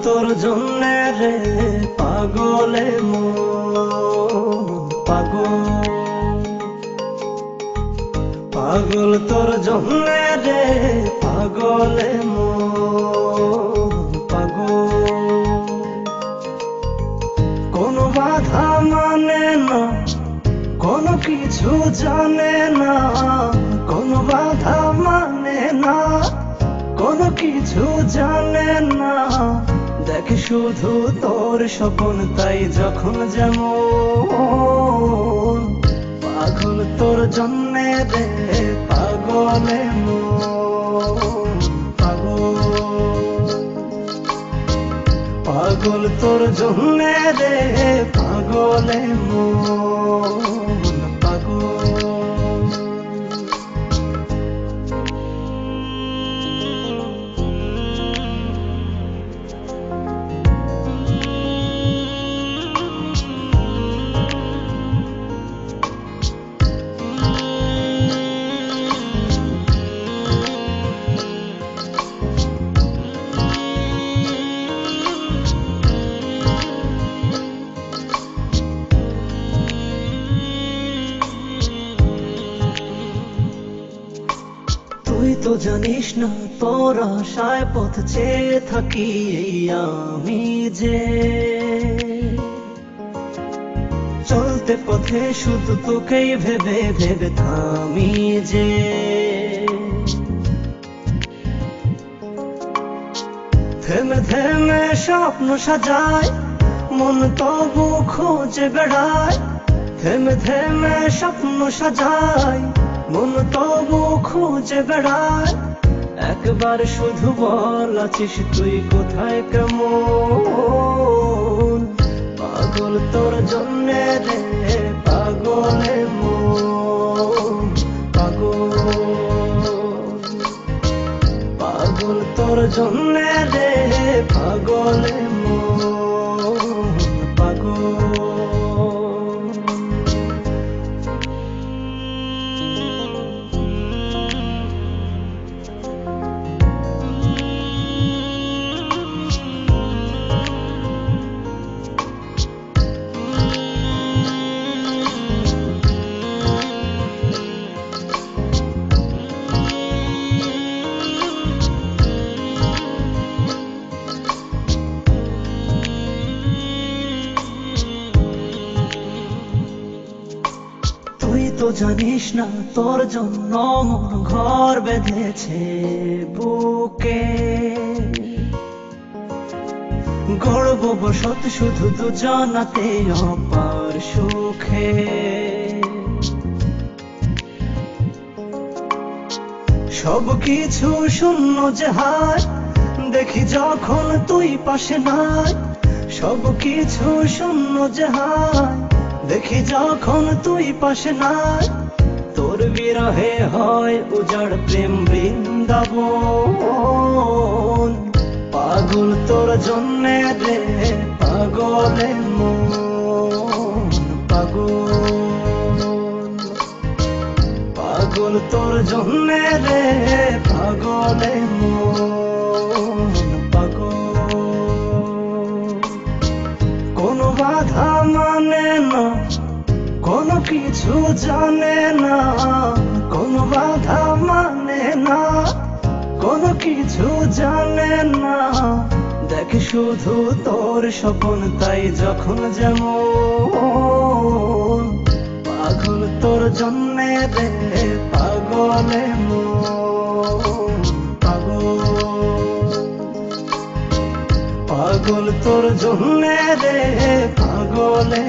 তোর জন্যে রে পাগলে পাগল, পাগল তোর জন্যে রে পাগলে পাগল। কোনো বাধা মানে না, কোনো কিছু জানে না, কোনো বাধা মানে না, কোনো কিছু জানে না। দেখ শুধু তোর স্বপ্ন তাই যখন যেমন, পাগল তোর জন্যে রে পাগলে পাগল, পাগল তোর জন্যে রে পাগলে পাগল। তুই তো জানিস না তোর আশায় পথ চেয়ে থাকি এই আমি যে, চলতে পথে শুধু তোকেই ভেবে ভেবে থামি যে। থেমে থেমে স্বপ্ন সাজায় মন তবু খোঁজে বেড়ায়, থেমে থেমে স্বপ্ন সাজায় মন তবু খুঁজে বেড়ায়। একবার শুধু বল আছিস তুই কোথায় কেমন, পাগল তোর জন্যে রে পাগলে পাগল, পাগল তোর জন্যে রে পাগলে পাগল। তুই তো জানিস না তোর জন্য মন ঘর বেঁধেছে বুকে, গর্ব বসত শুধু দুজনাতে অপার সুখে। সব কিছু শূন্য যে হায় দেখি যখন তুই পাশে নাই, সব কিছু শূন্য যে হায় দেখি যখন তুই পাশে নাই। তোর বিরহে হয় উজাড় প্রেম বৃন্দাবন, পাগল তোর জন্যে রে পাগলে পাগল, পাগল তোর জন্যে রে পাগলে পাগল। কোনো বাধা মানে না, কোনো কিছু জানে না, কোনো বাধা মানে না, কোনো কিছু জানে না। দেখ শুধু তোর স্বপ্ন তাই যখন যেমন, পাগল তোর জন্যে রে পাগলে পাগল, পাগল তোর জন্যে রে পাগলে